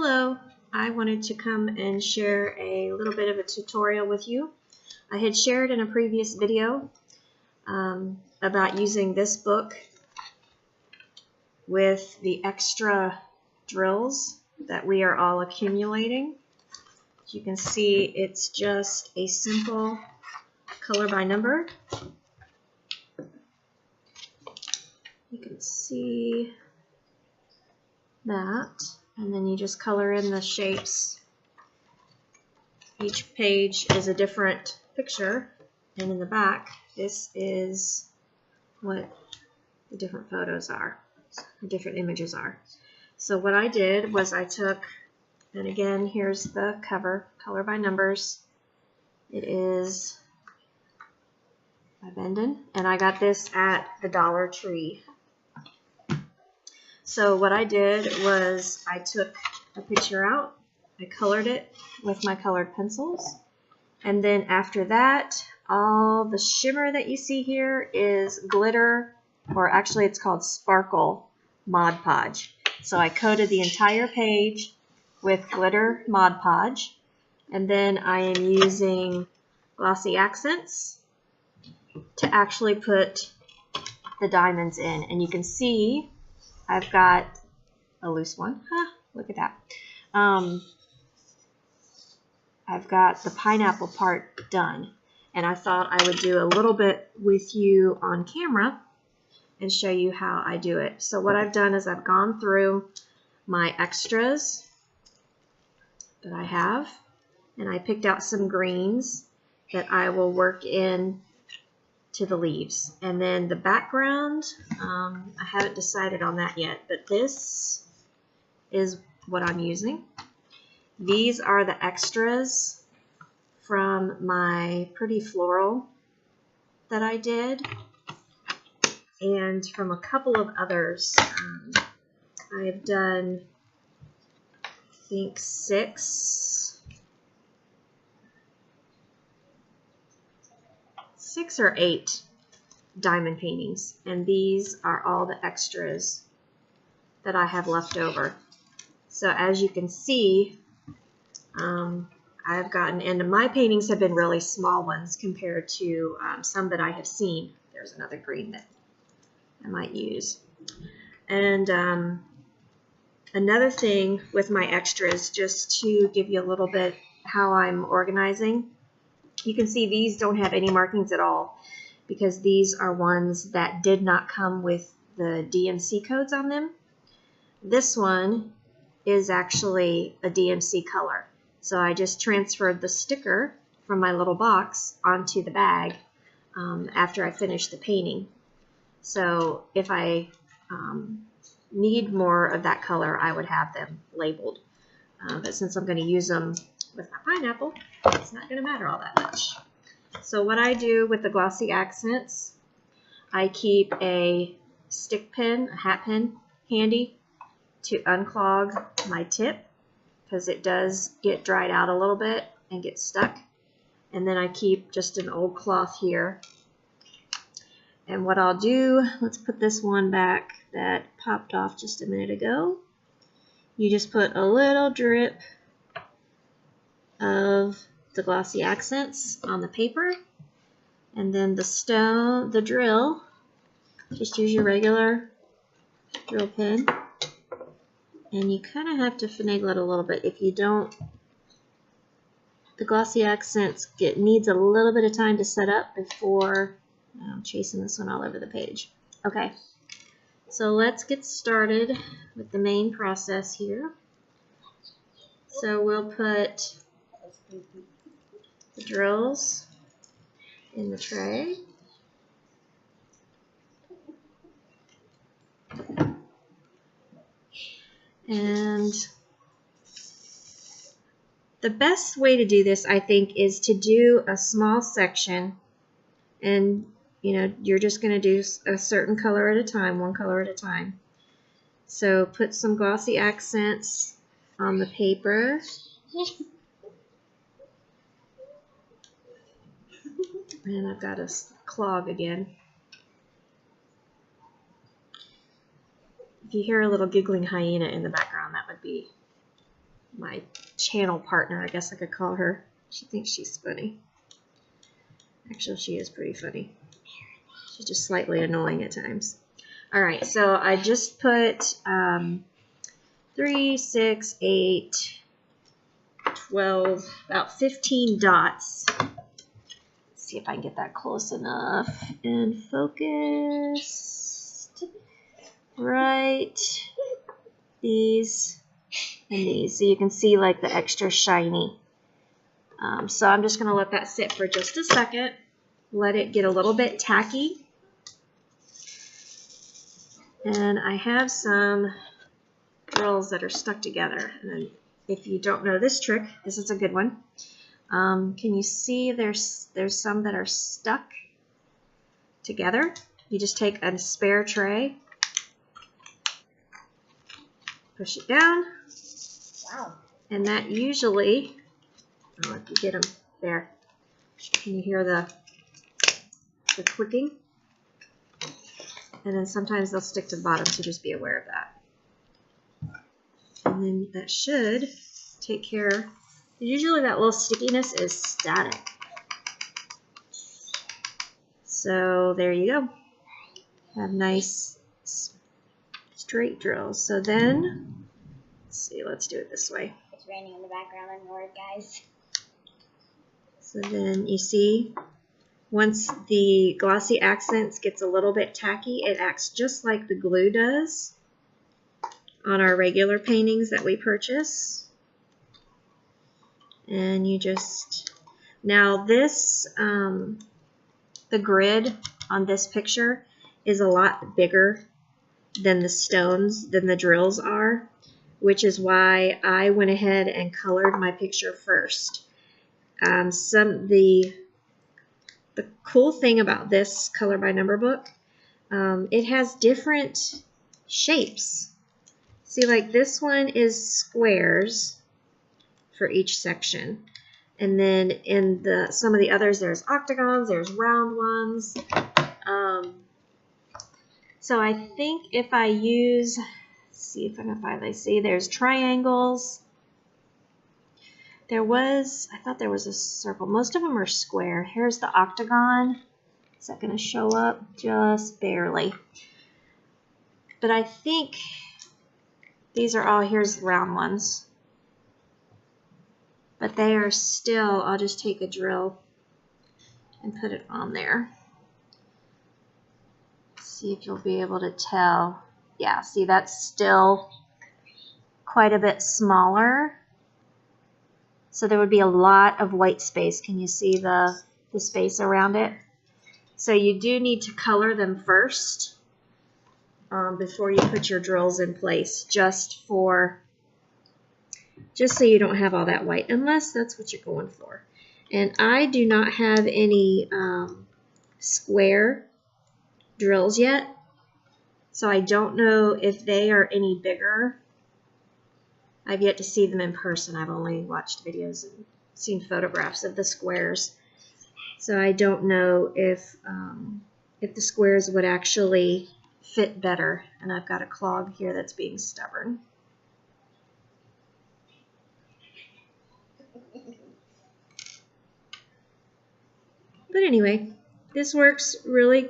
Hello, I wanted to come and share a little bit of a tutorial with you. I had shared in a previous video about using this book with the extra drills that we are all accumulating. As you can see, it's just a simple color by number. You can see that, and then you just color in the shapes. Each page is a different picture, and in the back, this is what the different photos are, the different images are. So what I did was I took, and again, here's the cover, color by numbers. It is by Bendon, and I got this at the Dollar Tree. So what I did was I took a picture out, I colored it with my colored pencils, and then after that, all the shimmer that you see here is glitter, or actually it's called sparkle Mod Podge. So I coated the entire page with glitter Mod Podge, and then I am using glossy accents to actually put the diamonds in. And you can see I've got a loose one. Look at that. I've got the pineapple part done, and I thought I would do a little bit with you on camera and show you how I do it. So what I've done is I've gone through my extras that I have, and I picked out some greens that I will work in to the leaves. And then the background, I haven't decided on that yet, but this is what I'm using. These are the extras from my pretty floral that I did, and from a couple of others. I have done, I think, 6 or 8 diamond paintings, and these are all the extras that I have left over. So as you can see, I've gotten, and my paintings have been really small ones compared to some that I have seen. There's another green that I might use. And another thing with my extras, just to give you a little bit how I'm organizing, you can see these don't have any markings at all, because these are ones that did not come with the DMC codes on them. This one is actually a DMC color. So I just transferred the sticker from my little box onto the bag after I finished the painting. So if I need more of that color, I would have them labeled. But since I'm going to use them with my pineapple, it's not going to matter all that much. So what I do with the glossy accents, I keep a stick pin, a hat pin handy to unclog my tip, because it does get dried out a little bit and get stuck. And then I keep just an old cloth here. And what I'll do, let's put this one back that popped off just a minute ago. You just put a little drip of the glossy accents on the paper, and then the drill, just use your regular drill pin, and you kind of have to finagle it a little bit. If you don't, the glossy accents needs a little bit of time to set up before. I'm chasing this one all over the page. Okay, so let's get started with the main process here. So we'll put the drills in the tray. And the best way to do this, I think, is to do a small section, and you're just going to do a certain color at a time, one color at a time. So put some glossy accents on the paper. And I've got a clog again. If you hear a little giggling hyena in the background, that would be my channel partner, I guess I could call her. She thinks she's funny. Actually, she is pretty funny. She's just slightly annoying at times. All right, so I just put 3, 6, 8, 12, about 15 dots. Let's see if I can get that close enough and focused. Right, these and these. So you can see like the extra shiny. So I'm just going to let that sit for just a second. Let it get a little bit tacky. And I have some drills that are stuck together. And then if you don't know this trick, this is a good one. Can you see there's some that are stuck together? You just take a spare tray, push it down. Wow. And that usually, oh, if you get them there, can you hear the clicking? And then sometimes they'll stick to the bottom, so just be aware of that. And then that should take care. Usually that little stickiness is static. So there you go. Have nice straight drills. So then, let's see, let's do it this way. It's raining in the background, ignore it, guys. So then you see, once the glossy accents gets a little bit tacky, it acts just like the glue does on our regular paintings that we purchase. And you just, now this, the grid on this picture is a lot bigger than the stones, than the drills are, which is why I went ahead and colored my picture first. The cool thing about this color by number book, it has different shapes. See, like this one is squares for each section. And then in some of the others, there's octagons, there's round ones. So I think if I use, let's see if I can find, I see there's triangles. I thought there was a circle. Most of them are square. Here's the octagon. Is that going to show up? Just barely. But I think these are all, here's the round ones. But they are still, I'll just take a drill and put it on there. See if you'll be able to tell. Yeah, see, that's still quite a bit smaller. So there would be a lot of white space. Can you see the space around it? So you do need to color them first before you put your drills in place, just so you don't have all that white, unless that's what you're going for. And I do not have any square drills yet, so I don't know if they are any bigger. I've yet to see them in person. I've only watched videos and seen photographs of the squares. So I don't know if the squares would actually fit better. And I've got a clog here that's being stubborn. But anyway, this works really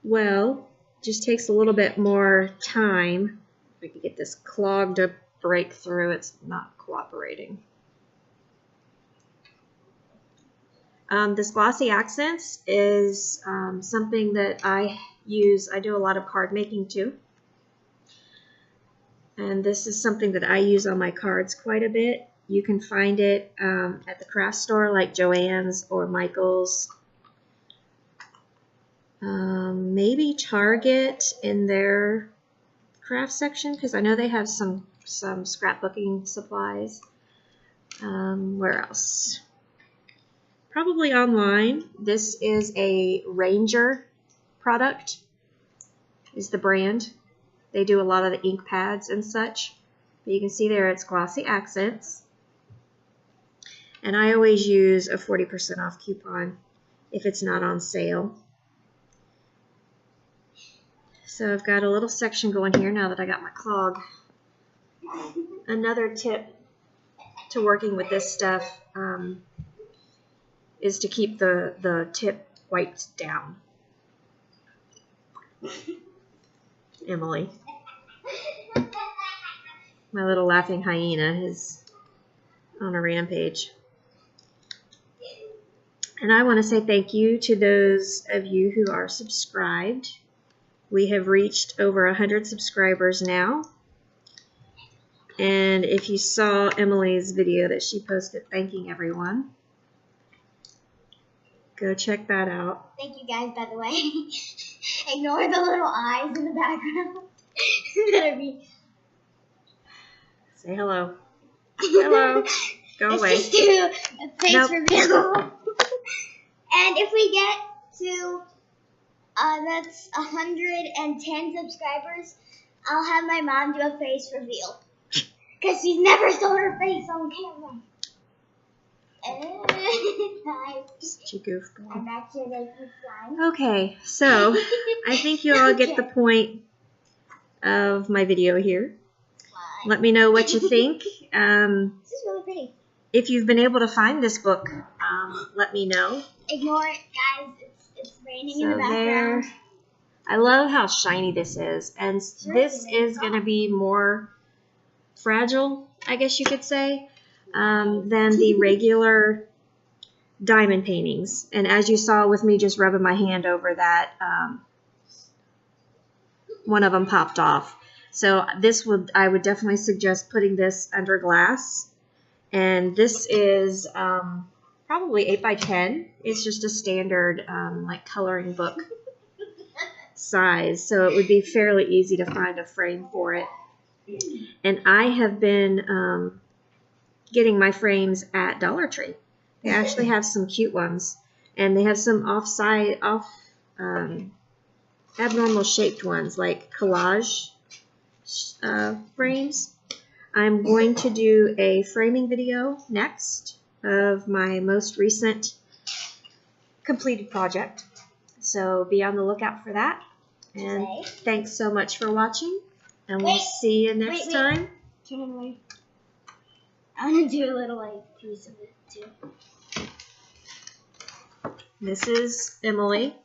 well. Just takes a little bit more time. If I could get this clog to break through, it's not cooperating. This glossy accents is something that I use. I do a lot of card making too. And this is something that I use on my cards quite a bit. You can find it at the craft store like Joann's or Michael's. Maybe Target in their craft section, because I know they have some scrapbooking supplies. Where else? Probably online. This is a Ranger product, is the brand. They do a lot of the ink pads and such. But you can see there it's glossy accents. And I always use a 40% off coupon if it's not on sale. So I've got a little section going here now that I got my clog. Another tip to working with this stuff is to keep the tip wiped down. Emily. My little laughing hyena is on a rampage. And I want to say thank you to those of you who are subscribed. We have reached over 100 subscribers now. And if you saw Emily's video that she posted thanking everyone, go check that out. Thank you guys, by the way. Ignore the little eyes in the background. That'd be... Say hello. Hello. Go away. Let's just do a face Nope. reveal. And if we get to, that's 110 subscribers, I'll have my mom do a face reveal. Because she's never shown her face on camera. Just you goofball. I'm actually making slime. Okay, so I think you all get the point of my video here. Let me know what you think. This is really pretty. If you've been able to find this book, let me know. Ignore it, guys. It's raining in So the background. there. I love how shiny this is. And this is going to be more fragile, I guess you could say, than the regular diamond paintings. And as you saw with me just rubbing my hand over that, one of them popped off. So I would definitely suggest putting this under glass. And this is probably 8 by 10. It's just a standard like coloring book size. So it would be fairly easy to find a frame for it. And I have been getting my frames at Dollar Tree. They actually have some cute ones. And they have some abnormal shaped ones like collage frames. I'm going to do a framing video next of my most recent completed project. So be on the lookout for that. And thanks so much for watching. And we'll see you next time. Turn it away. I want to do a little like piece of it too. This is Emily.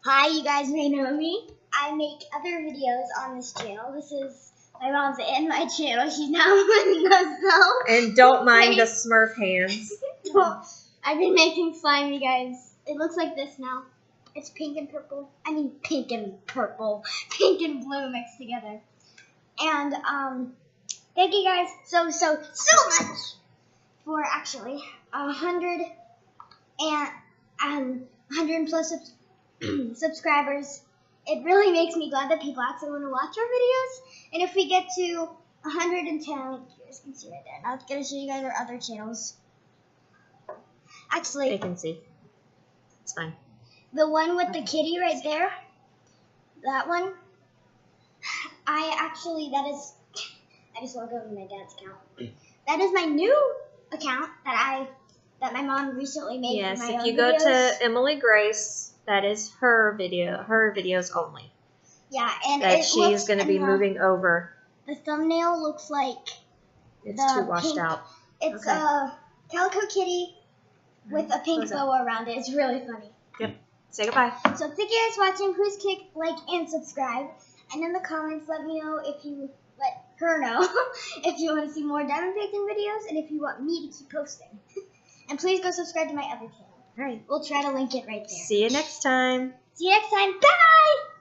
Hi, you guys may know me. I make other videos on this channel. This is my mom's and my channel. She's now letting us know. And don't mind the Smurf hands. I've been making slime, you guys. It looks like this now. It's pink and purple. I mean pink and purple. Pink and blue mixed together. And thank you guys so much for actually 100 plus subscribers. It really makes me glad that people actually want to watch our videos. And if we get to 110, you guys can see right there. Now I'm going to show you guys our other channels. Actually, They can see. It's fine. the one with the kitty right there, that one, I just want to go to my dad's account. That is my new account that my mom recently made. Yes, for my if own you go videos. to Emily Grace, that is her videos only. Yeah, and That it she looks, is going to and be moving over. The thumbnail looks like It's the too washed pink- out. it's Okay. a calico kitty with a pink Close up. bow around it. It's really funny. Say goodbye. So thank you guys for watching. Please click like and subscribe. And in the comments, let me know if you let her know if you want to see more diamond painting videos and if you want me to keep posting. And please go subscribe to my other channel. All right. We'll try to link it right there. See you next time. See you next time. Bye!